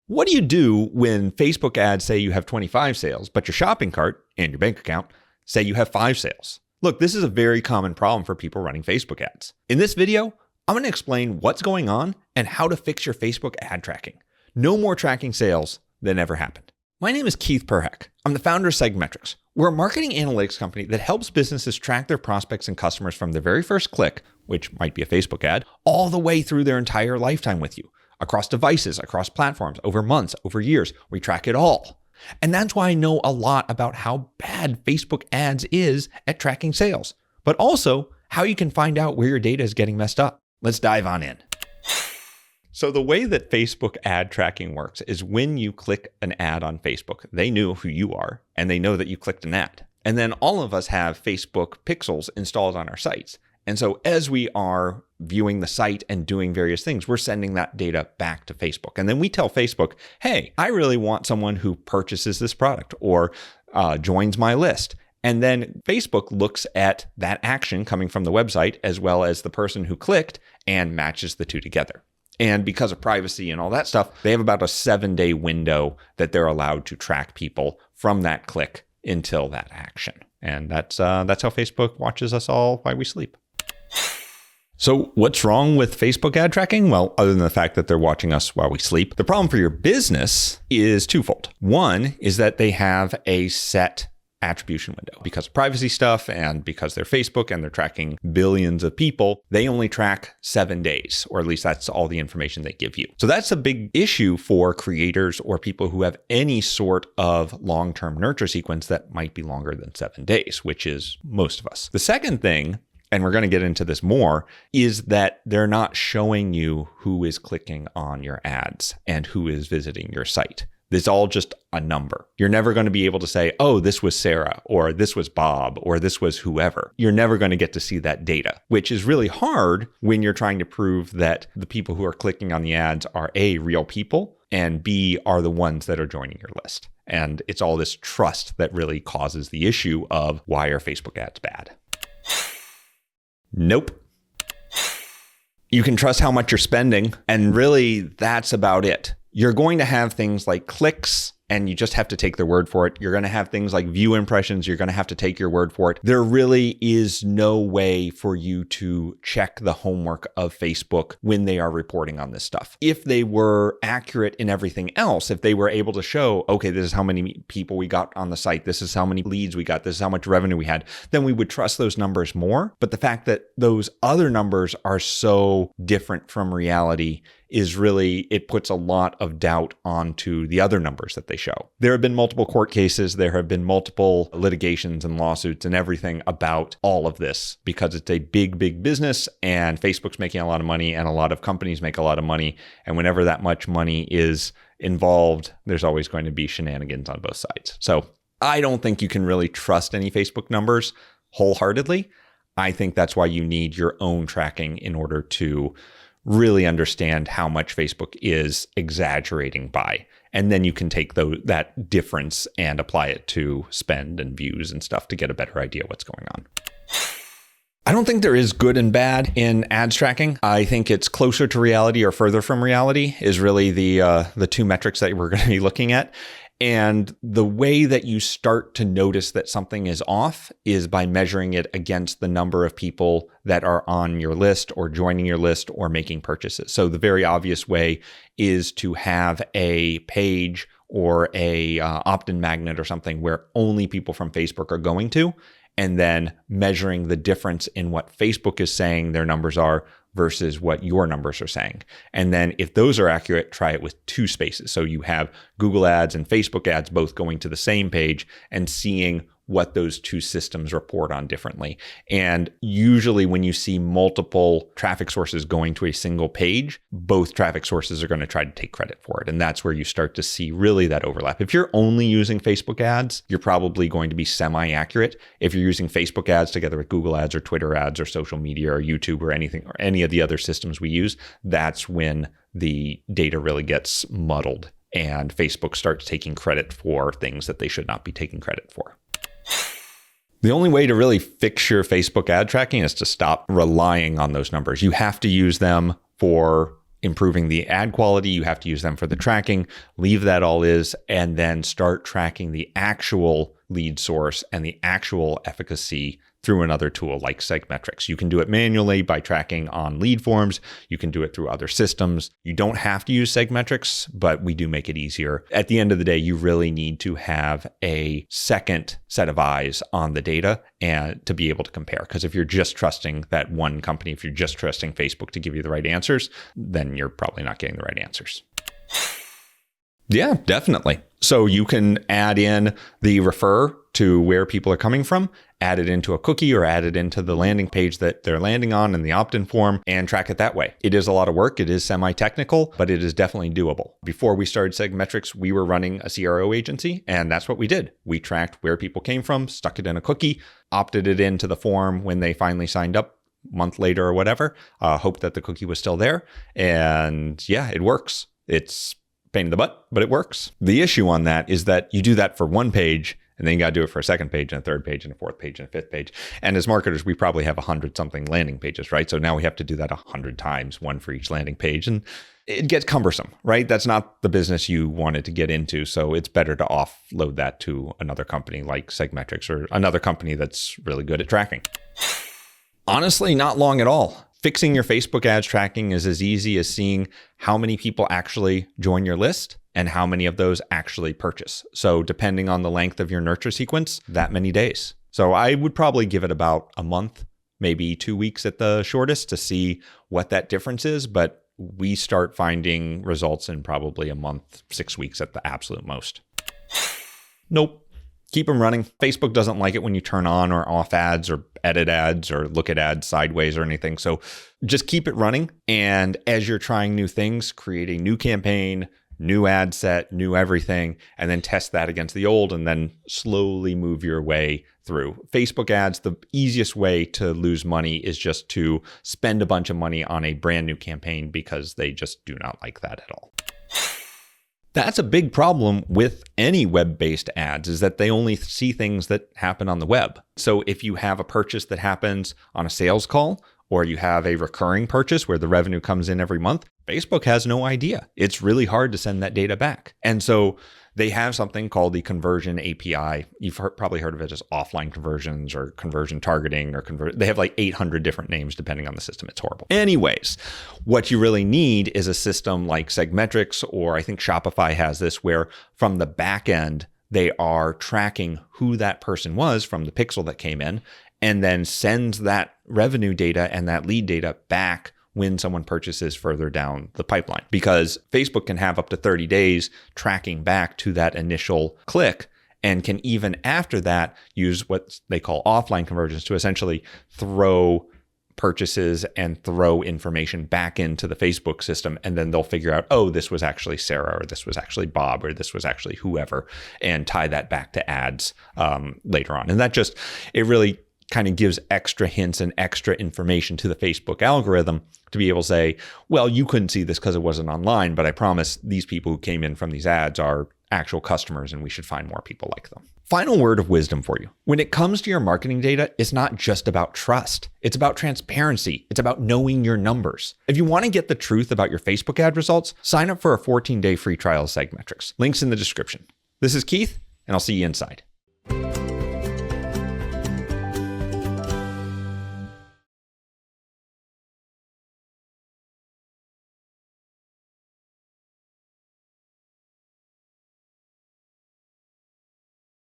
What do you do when Facebook ads say you have 25 sales, but your shopping cart and your bank account say you have 5 sales? Look, this is a very common problem for people running Facebook ads. In this video, I'm going to explain what's going on and how to fix your Facebook ad tracking. No more tracking sales than ever happened. My name is Keith Perheck. I'm the founder of SegMetrics. We're a marketing analytics company that helps businesses track their prospects and customers from the very first click, which might be a Facebook ad, all the way through their entire lifetime with you. Across devices, across platforms, over months, over years, we track it all. And that's why I know a lot about how bad Facebook ads is at tracking sales, but also how you can find out where your data is getting messed up. Let's dive on in. So the way that Facebook ad tracking works is when you click an ad on Facebook, they know who you are and they know that you clicked an ad. And then all of us have Facebook pixels installed on our sites. And so as we are viewing the site and doing various things, we're sending that data back to Facebook. And then we tell Facebook, hey, I really want someone who purchases this product or joins my list. And then Facebook looks at that action coming from the website as well as the person who clicked and matches the two together. And because of privacy and all that stuff, they have about a 7-day window that they're allowed to track people from that click until that action. And that's how Facebook watches us all while we sleep. So what's wrong with Facebook ad tracking? Well, other than the fact that they're watching us while we sleep, the problem for your business is twofold. One is that they have a set attribution window. Because of privacy stuff and because they're Facebook and they're tracking billions of people, they only track 7 days, or at least that's all the information they give you. So that's a big issue for creators or people who have any sort of long-term nurture sequence that might be longer than 7 days, which is most of us. The second thing, and we're going to get into this more, is that they're not showing you who is clicking on your ads and who is visiting your site. It's all just a number. You're never going to be able to say, oh, this was Sarah, or this was Bob, or this was whoever. You're never going to get to see that data, which is really hard when you're trying to prove that the people who are clicking on the ads are A, real people, and B, are the ones that are joining your list. And it's all this trust that really causes the issue of why are Facebook ads bad? Nope. You can trust how much you're spending, and really that's about it. You're going to have things like clicks, and you just have to take their word for it. You're going to have things like view impressions. You're going to have to take your word for it. There really is no way for you to check the homework of Facebook when they are reporting on this stuff. If they were accurate in everything else, if they were able to show, okay, this is how many people we got on the site, this is how many leads we got, this is how much revenue we had, then we would trust those numbers more. But the fact that those other numbers are so different from reality is really, it puts a lot of doubt onto the other numbers that they show. There have been multiple court cases, there have been multiple litigations and lawsuits and everything about all of this because it's a big, big business and Facebook's making a lot of money and a lot of companies make a lot of money. And whenever that much money is involved, there's always going to be shenanigans on both sides. So I don't think you can really trust any Facebook numbers wholeheartedly. I think that's why you need your own tracking in order to really understand how much Facebook is exaggerating by. And then you can take that difference and apply it to spend and views and stuff to get a better idea what's going on. I don't think there is good and bad in ads tracking. I think it's closer to reality or further from reality is really the two metrics that we're going to be looking at. And the way that you start to notice that something is off is by measuring it against the number of people that are on your list or joining your list or making purchases. So the very obvious way is to have a page or a opt-in magnet or something where only people from Facebook are going to, and then measuring the difference in what Facebook is saying their numbers are versus what your numbers are saying. And then if those are accurate, try it with 2 spaces. So you have Google ads and Facebook ads both going to the same page and seeing what those 2 systems report on differently. And usually when you see multiple traffic sources going to a single page, both traffic sources are going to try to take credit for it. And that's where you start to see really that overlap. If you're only using Facebook ads, you're probably going to be semi-accurate. If you're using Facebook ads together with Google ads or Twitter ads or social media or YouTube or anything or any of the other systems we use, that's when the data really gets muddled and Facebook starts taking credit for things that they should not be taking credit for. The only way to really fix your Facebook ad tracking is to stop relying on those numbers. You have to use them for improving the ad quality. You have to use them for the tracking. Leave that all is, and then start tracking the actual lead source and the actual efficacy through another tool like SegMetrics. You can do it manually by tracking on lead forms. You can do it through other systems. You don't have to use SegMetrics, but we do make it easier. At the end of the day, you really need to have a second set of eyes on the data and to be able to compare. Because if you're just trusting that one company, if you're just trusting Facebook to give you the right answers, then you're probably not getting the right answers. Yeah, definitely. So you can add in the refer to where people are coming from, add it into a cookie or add it into the landing page that they're landing on in the opt-in form and track it that way. It is a lot of work. It is semi-technical, but it is definitely doable. Before we started SegMetrics, we were running a CRO agency, and that's what we did. We tracked where people came from, stuck it in a cookie, opted it into the form when they finally signed up a month later or whatever, hoped that the cookie was still there. And yeah, it works. It's pain in the butt, but it works. The issue on that is that you do that for one page, and then you got to do it for a second page and a third page and a fourth page and a fifth page. And as marketers, we probably have 100-something landing pages, right? So now we have to do that 100 times, one for each landing page. And it gets cumbersome, right? That's not the business you wanted to get into. So it's better to offload that to another company like SegMetrics or another company that's really good at tracking. Honestly, not long at all. Fixing your Facebook ads tracking is as easy as seeing how many people actually join your list and how many of those actually purchase. So depending on the length of your nurture sequence, that many days. So I would probably give it about a month, maybe 2 weeks at the shortest to see what that difference is. But we start finding results in probably a month, 6 weeks at the absolute most. Nope. Keep them running. Facebook doesn't like it when you turn on or off ads or edit ads or look at ads sideways or anything. So just keep it running. And as you're trying new things, create a new campaign, new ad set, new everything, and then test that against the old and then slowly move your way through. Facebook ads, the easiest way to lose money is just to spend a bunch of money on a brand new campaign because they just do not like that at all. That's a big problem with any web-based ads is that they only see things that happen on the web. So if you have a purchase that happens on a sales call, or you have a recurring purchase where the revenue comes in every month, Facebook has no idea. It's really hard to send that data back. And so they have something called the conversion API. You've probably heard of it as offline conversions or conversion targeting or they have like 800 different names depending on the system. It's horrible. Anyways, what you really need is a system like SegMetrics, or I think Shopify has this, where from the back end, they are tracking who that person was from the pixel that came in, and then sends that revenue data and that lead data back when someone purchases further down the pipeline. Because Facebook can have up to 30 days tracking back to that initial click, and can even after that use what they call offline conversions to essentially throw purchases and throw information back into the Facebook system. And then they'll figure out, oh, this was actually Sarah, or this was actually Bob, or this was actually whoever, and tie that back to ads later on. And that just, it really kind of gives extra hints and extra information to the Facebook algorithm to be able to say, well, you couldn't see this because it wasn't online, but I promise these people who came in from these ads are actual customers and we should find more people like them. Final word of wisdom for you. When it comes to your marketing data, it's not just about trust. It's about transparency. It's about knowing your numbers. If you want to get the truth about your Facebook ad results, sign up for a 14-day free trial of SegMetrics. Links in the description. This is Keith, and I'll see you inside.